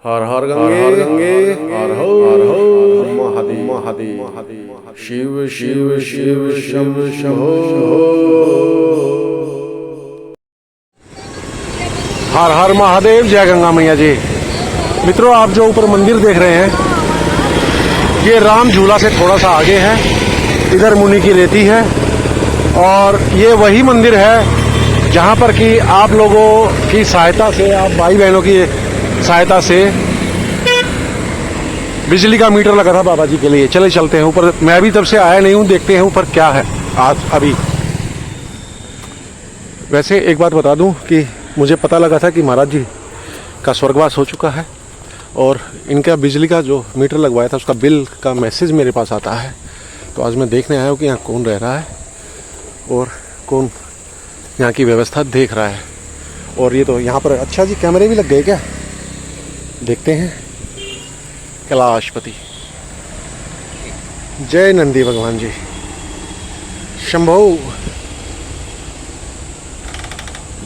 हर हर गंगे गंगे हर हर हर महादेव महादेव महादेव शिव शिव शिव शिव शंभो। हर हर महादेव, जय गंगा मैया जी। मित्रों, आप जो ऊपर मंदिर देख रहे हैं, ये राम झूला से थोड़ा सा आगे है। इधर मुनि की रेती है और ये वही मंदिर है जहाँ पर कि आप लोगों की सहायता से, आप भाई बहनों की सहायता से बिजली का मीटर लगा था बाबा जी के लिए। चले चलते हैं ऊपर। मैं अभी तब से आया नहीं हूँ, देखते हैं ऊपर क्या है आज अभी। वैसे एक बात बता दूं कि मुझे पता लगा था कि महाराज जी का स्वर्गवास हो चुका है और इनका बिजली का जो मीटर लगवाया था उसका बिल का मैसेज मेरे पास आता है। तो आज मैं देखने आया हूँ कि यहाँ कौन रह रहा है और कौन यहाँ की व्यवस्था देख रहा है। और ये तो यहाँ पर अच्छा जी कैमरे भी लग गए क्या? देखते हैं। कैलाशपति, जय नंदी भगवान जी, शंभो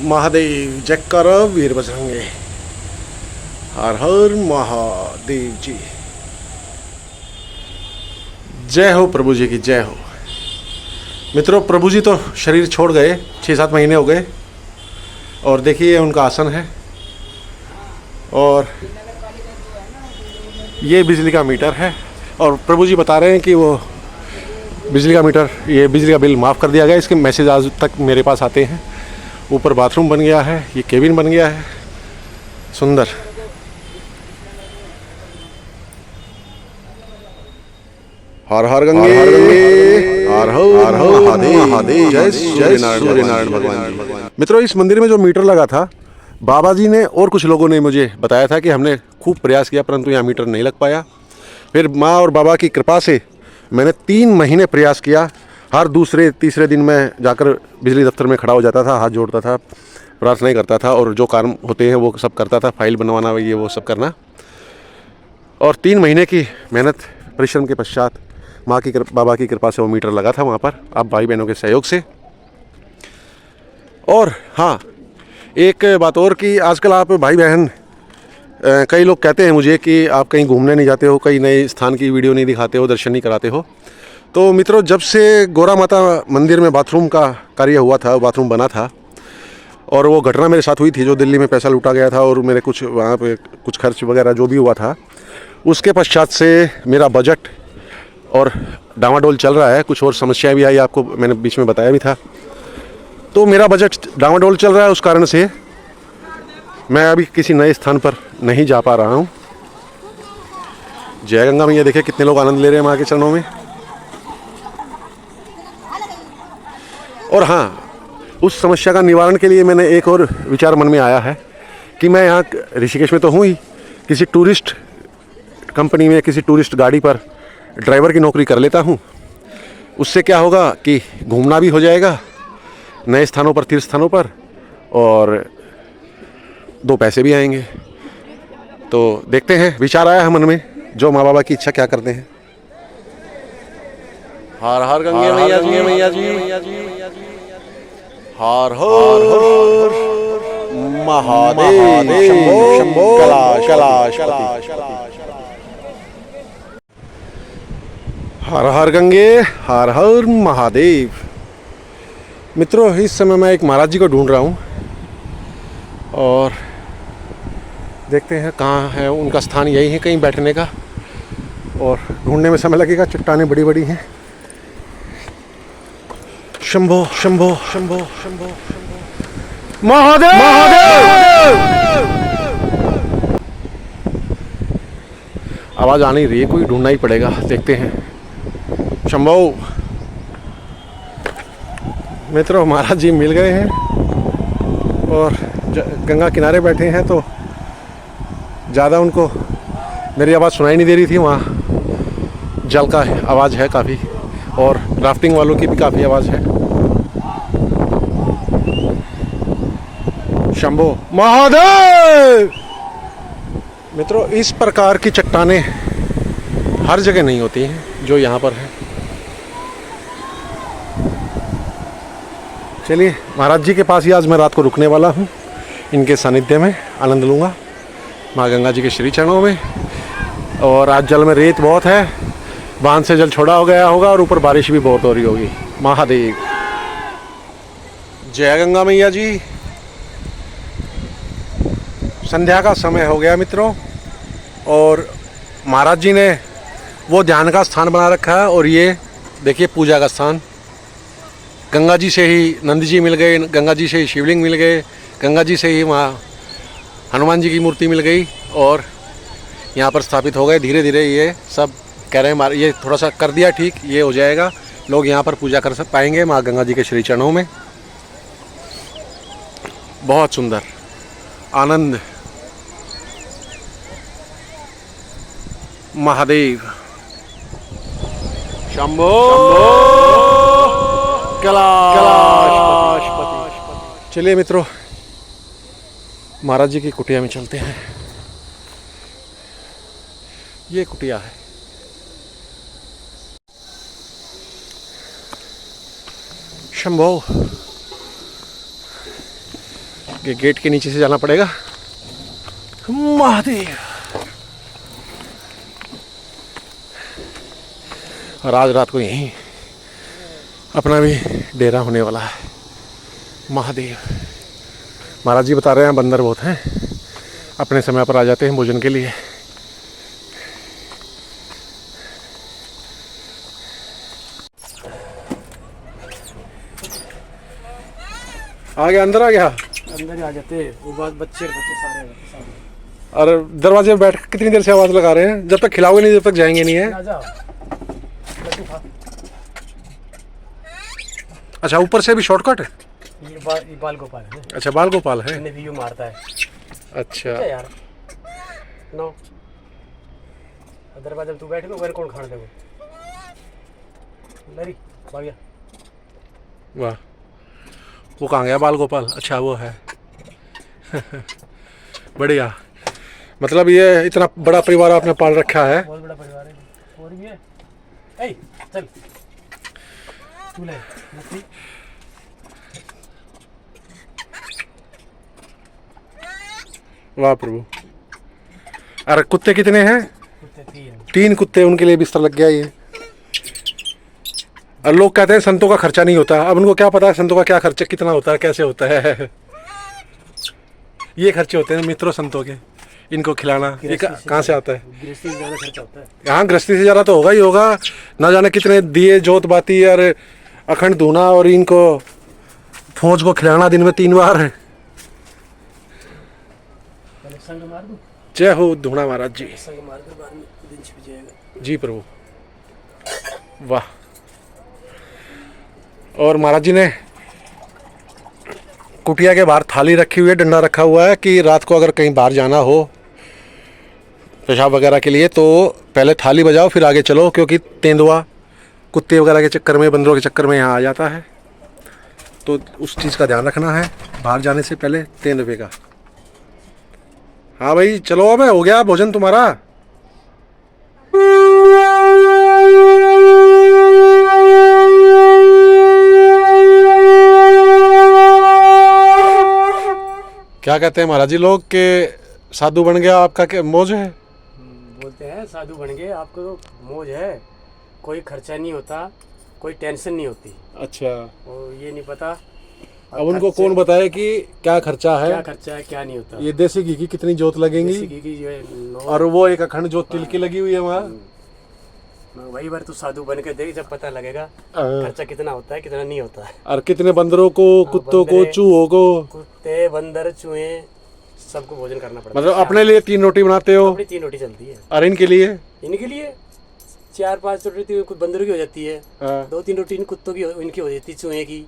महादेव, जय कर वीर बजरंगे, हर हर महादेव जी। जय हो प्रभु जी की जय हो। मित्रों, प्रभु जी तो शरीर छोड़ गए, 6-7 महीने हो गए। और देखिए उनका आसन है और ये बिजली का मीटर है। और प्रभु जी बता रहे हैं कि वो बिजली का मीटर, ये बिजली का बिल माफ़ कर दिया गया। इसके मैसेज आज तक मेरे पास आते हैं। ऊपर बाथरूम बन गया है, ये केबिन बन गया है, सुंदर। हर हर गंगे हर हर महादेव, जय सूर्यनारायण भगवान जी। मित्रों, इस मंदिर में जो मीटर लगा था, बाबा जी ने और कुछ लोगों ने मुझे बताया था कि हमने खूब प्रयास किया परंतु यहाँ मीटर नहीं लग पाया। फिर माँ और बाबा की कृपा से मैंने 3 महीने प्रयास किया। हर दूसरे तीसरे दिन मैं जाकर बिजली दफ्तर में खड़ा हो जाता था, हाथ जोड़ता था, प्रार्थना करता था और जो काम होते हैं वो सब करता था, फाइल बनवाना, ये वो सब करना। और 3 महीने की मेहनत परिश्रम के पश्चात माँ की बाबा की कृपा से वो मीटर लगा था वहाँ पर, आप भाई बहनों के सहयोग से। और हाँ, एक बात और कि आजकल आप भाई बहन, कई लोग कहते हैं मुझे कि आप कहीं घूमने नहीं जाते हो, कहीं नए स्थान की वीडियो नहीं दिखाते हो, दर्शन नहीं कराते हो। तो मित्रों, जब से गोरा माता मंदिर में बाथरूम का कार्य हुआ था, बाथरूम बना था और वो घटना मेरे साथ हुई थी, जो दिल्ली में पैसा लूटा गया था और मेरे कुछ वहाँ पे कुछ खर्च वगैरह जो भी हुआ था, उसके पश्चात से मेरा बजट और डामाडोल चल रहा है। कुछ और समस्याएं भी आई, आपको मैंने बीच में बताया भी था। तो मेरा बजट डामाडोल चल रहा है, उस कारण से मैं अभी किसी नए स्थान पर नहीं जा पा रहा हूँ। जय गंगा मैया, देखिए कितने लोग आनंद ले रहे हैं माँ के चरणों में। और हाँ, उस समस्या का निवारण के लिए मैंने एक और विचार मन में आया है कि मैं यहाँ ऋषिकेश में तो हूँ ही, किसी टूरिस्ट कंपनी में, किसी टूरिस्ट गाड़ी पर ड्राइवर की नौकरी कर लेता हूँ। उससे क्या होगा कि घूमना भी हो जाएगा नए स्थानों पर, तीर्थ स्थानों पर, और 2 पैसे भी आएंगे। तो देखते हैं, विचार आया है मन में, जो माँ बाबा की इच्छा क्या करते हैं। हर हर गंगे मैया जी, मैया जी, हर हर महादेव, शंभो कैलाशपति। हर हर गंगे हर हर महादेव। मित्रों, इस समय मैं एक महाराज जी को ढूंढ रहा हूँ और देखते हैं कहाँ है उनका स्थान। यही है कहीं बैठने का, और ढूंढने में समय लगेगा, चट्टानें बड़ी बड़ी हैं। शंभो शंभो शंभो शंभो महादेव महादेव। आवाज़ आ नहीं रही है, कोई ढूंढना ही पड़ेगा, देखते हैं। शंभो। मित्रों, महाराज जी मिल गए हैं और गंगा किनारे बैठे हैं, तो ज़्यादा उनको मेरी आवाज़ सुनाई नहीं दे रही थी। वहाँ जल का आवाज़ है काफ़ी, और राफ्टिंग वालों की भी काफ़ी आवाज़ है। शंभो महादेव। मित्रों, इस प्रकार की चट्टानें हर जगह नहीं होती हैं जो यहाँ पर है। चलिए, महाराज जी के पास ही आज मैं रात को रुकने वाला हूँ, इनके सानिध्य में आनंद लूँगा। माँ गंगा जी के श्री चरणों में। और आज जल में रेत बहुत है, बांध से जल छोड़ा हो गया होगा और ऊपर बारिश भी बहुत हो रही होगी। महादेव, जय गंगा मैया जी। संध्या का समय हो गया मित्रों, और महाराज जी ने वो ध्यान का स्थान बना रखा है। और ये देखिए पूजा का स्थान, गंगा जी से ही नंद जी मिल गए, गंगा जी से ही शिवलिंग मिल गए, गंगा जी से ही वहाँ हनुमान जी की मूर्ति मिल गई और यहाँ पर स्थापित हो गए। धीरे धीरे ये सब कह रहे हैं ये थोड़ा सा कर दिया ठीक, ये हो जाएगा, लोग यहाँ पर पूजा कर पाएंगे माँ गंगा जी के श्री चरणों में। बहुत सुंदर आनंद। महादेव शंभो कैलाशपति। चलिए मित्रों, महाराज जी की कुटिया में चलते हैं। ये कुटिया है। शंभो के गेट के नीचे से जाना पड़ेगा। महादेव। और आज रात को यहीं अपना भी डेरा होने वाला है। महादेव। महाराज जी बता रहे हैं बंदर बहुत हैं, अपने समय पर आ जाते हैं भोजन के लिए। आ गया, अंदर आ गया, अंदर ही आ जाते हैं वो बात, बच्चे सारे। और दरवाजे में बैठ कितनी देर से आवाज लगा रहे हैं? जब तक खिलाओगे नहीं जब तक जाएंगे नहीं है। अच्छा, ऊपर से भी शॉर्टकट है? ये बाल गोपाल है। अच्छा, बाल गोपाल है। भी मारता है। अच्छा यार नो, दरवाजे में तू बैठ गया, कौन खाने देगा? लरी भाग गया। वाह, वो कहाँ गया बाल गोपाल? अच्छा वो है। बढ़िया, मतलब ये इतना बड़ा परिवार आपने पाल रखा है। बहुत बड़ा परिवार है। और भी है। ए चल तू ले। वाह प्रभु। अरे कुत्ते कितने हैं? कुत्ते तीन कुत्ते, उनके लिए बिस्तर लग गया ये। और लोग कहते हैं संतों का खर्चा नहीं होता। अब उनको क्या पता है संतों का क्या खर्चा कितना होता है, कैसे होता है। ये खर्चे होते हैं मित्रों संतों के, इनको खिलाना। ये कहाँ से आता है? गृहस्थी से ज़्यादा खर्चा होता है। यहाँ गृहस्थी से ज़्यादा तो होगा ही होगा। ना जाने कितने दिए जोत बाती और अखंड धूना, और इनको फौज को खिलाना दिन में 3 बार। जय हो धूना महाराज जी। जी प्रभु। वाह। और महाराज जी ने कुटिया के बाहर थाली रखी हुई है, डंडा रखा हुआ है कि रात को अगर कहीं बाहर जाना हो पेशाब वगैरह के लिए तो पहले थाली बजाओ फिर आगे चलो, क्योंकि तेंदुआ कुत्ते वगैरह के चक्कर में, बंदरों के चक्कर में यहाँ आ जाता है। तो उस चीज़ का ध्यान रखना है बाहर जाने से पहले तेंदुए का। हाँ भाई चलो, अब हो गया भोजन तुम्हारा। क्या कहते हैं महाराज जी लोग के साधु बन गया आपका क्या मौज है? बोलते हैं साधु बन गए, आपको तो मौज है, कोई खर्चा नहीं होता, कोई टेंशन नहीं होती। अच्छा, और ये नहीं पता अब उनको कौन बताए कि क्या खर्चा है, क्या नहीं होता। ये देसी घी की कितनी जोत लगेंगी, देसी घी की जो है, और वो एक अखंड जोत तिल की लगी हुई है वहाँ। वही बार तू साधु बन के देख, जब पता लगेगा खर्चा कितना होता है कितना नहीं होता है। और कितने बंदरों को, कुत्तों को, चूहों को, कुत्ते बंदर चूहे सबको भोजन करना पड़ता है। मतलब अपने लिए 3 रोटी बनाते हो? अपनी 3 रोटी चलती है। और इनके लिए? इनके लिए 4-5 रोटी बंदरों की हो जाती है, 2-3 रोटी इन कुत्तों की इनकी हो जाती है, चूहे की,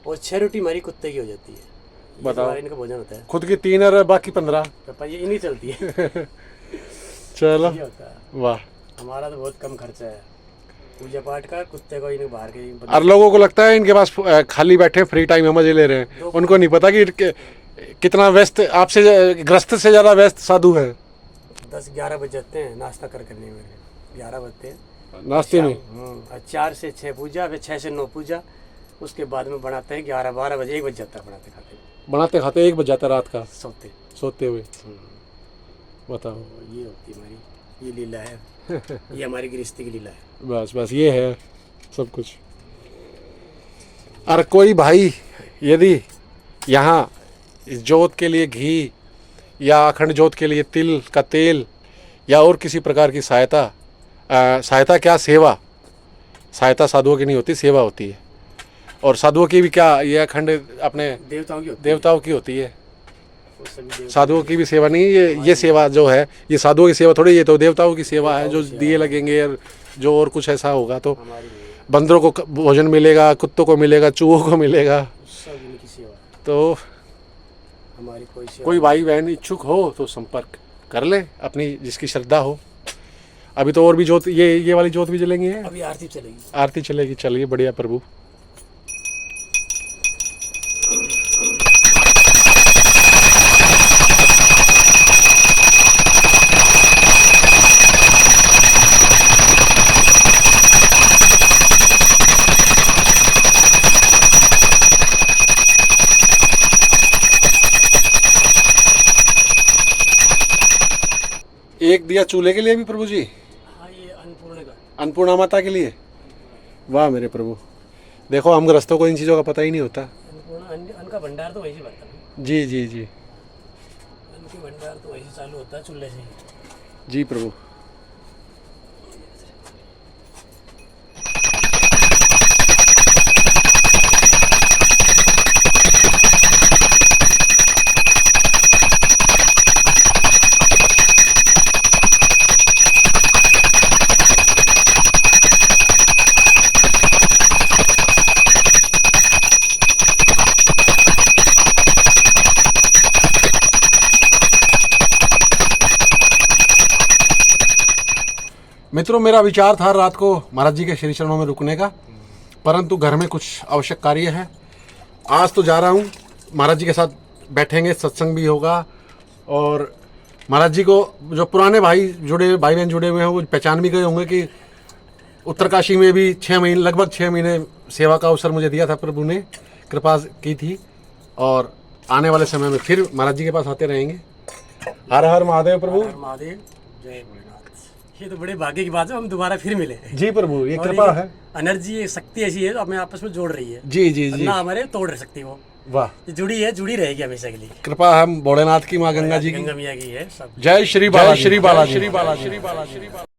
और 6 रोटी हमारी कुत्ते की हो जाती है। बताओ, इनका भोजन होता है। खुद की 3 और बाकी 15 ये इन्हीं चलती है। चलो वाह, हमारा तो बहुत कम खर्चा है पूजा पाठ का, कुत्ते को इन्हें बाहर के। और लोगों को लगता है इनके पास खाली बैठे फ्री टाइम में मजे ले रहे हैं, उनको नहीं पता कि कितना व्यस्त, आपसे ग्रस्त से ज्यादा व्यस्त साधु है। 10-11 बज जाते हैं नाश्ता करने में, 11 बजते हैं नाश्ते में। 4 से 6 पूजा, फिर 6 से 9 पूजा, उसके बाद में बनाते हैं 11-12 बजे, 1 बज जाता है बनाते खाते 1 बज जाता रात का सोते हुए। बताओ। ये होती है हमारी, ये लीला है। ये हमारी गृहस्थी की लीला है। बस बस ये है सब कुछ। और कोई भाई यदि यहाँ इस जोत के लिए घी या अखंड जोत के लिए तिल का तेल या और किसी प्रकार की सहायता क्या, सेवा, सहायता साधुओं की नहीं होती, सेवा होती है। और साधुओं की भी क्या, ये अखंड अपने देवताओं की होती है। साधुओं की भी सेवा नहीं, ये सेवा जो है ये साधुओं की सेवा थोड़ी, ये तो देवताओं की सेवा है। जो दिए लगेंगे और जो और कुछ ऐसा होगा तो बंदरों को भोजन मिलेगा, कुत्तों को मिलेगा, चूहों को मिलेगा। तो हमारी कोई भाई बहन इच्छुक हो तो संपर्क कर ले, अपनी जिसकी श्रद्धा हो। अभी तो और भी जोत, ये वाली जोत भी जलेंगी है, अभी आरती चलेगी। आरती चलेगी। चलिए बढ़िया प्रभु। एक दिया चूल्हे के लिए भी प्रभु जी? हाँ, ये अन्नपूर्णा का, अन्नपूर्णा माता के लिए। वाह मेरे प्रभु, देखो हम गृहस्थों को इन चीज़ों का पता ही नहीं होता। अन्नपूर्णा, अन्न का भंडार तो वहीं से बनता है। जी जी जी अन्न के भंडार तो वहीं से चालू होता है, चूल्हे से। जी प्रभु। मित्रों, मेरा विचार था रात को महाराज जी के श्री चरणों में रुकने का, परंतु घर में कुछ आवश्यक कार्य है। आज तो जा रहा हूँ, महाराज जी के साथ बैठेंगे, सत्संग भी होगा। और महाराज जी को जो पुराने भाई बहन जुड़े हुए हैं वो पहचान भी गए होंगे कि उत्तरकाशी में भी लगभग 6 महीने सेवा का अवसर मुझे दिया था, प्रभु ने कृपा की थी। और आने वाले समय में फिर महाराज जी के पास आते रहेंगे। हर हर महादेव प्रभु। हर महादेव, जय भोलेनाथ। ये तो बड़े भाग्य की बात है, हम दोबारा फिर मिले। जी प्रभु, ये कृपा है। एनर्जी, ये शक्ति ऐसी है हमें आपस में जोड़ रही है। जी जी जी, ना हमारे तोड़ रही सकती वो। वाह, जुड़ी है, जुड़ी रहेगी हमेशा के लिए। कृपा हम भोलेनाथ की, माँ गंगा जी की, गंगा मैया की है सब। जय श्री बालाजी, श्री बालाजी, श्री बालाजी।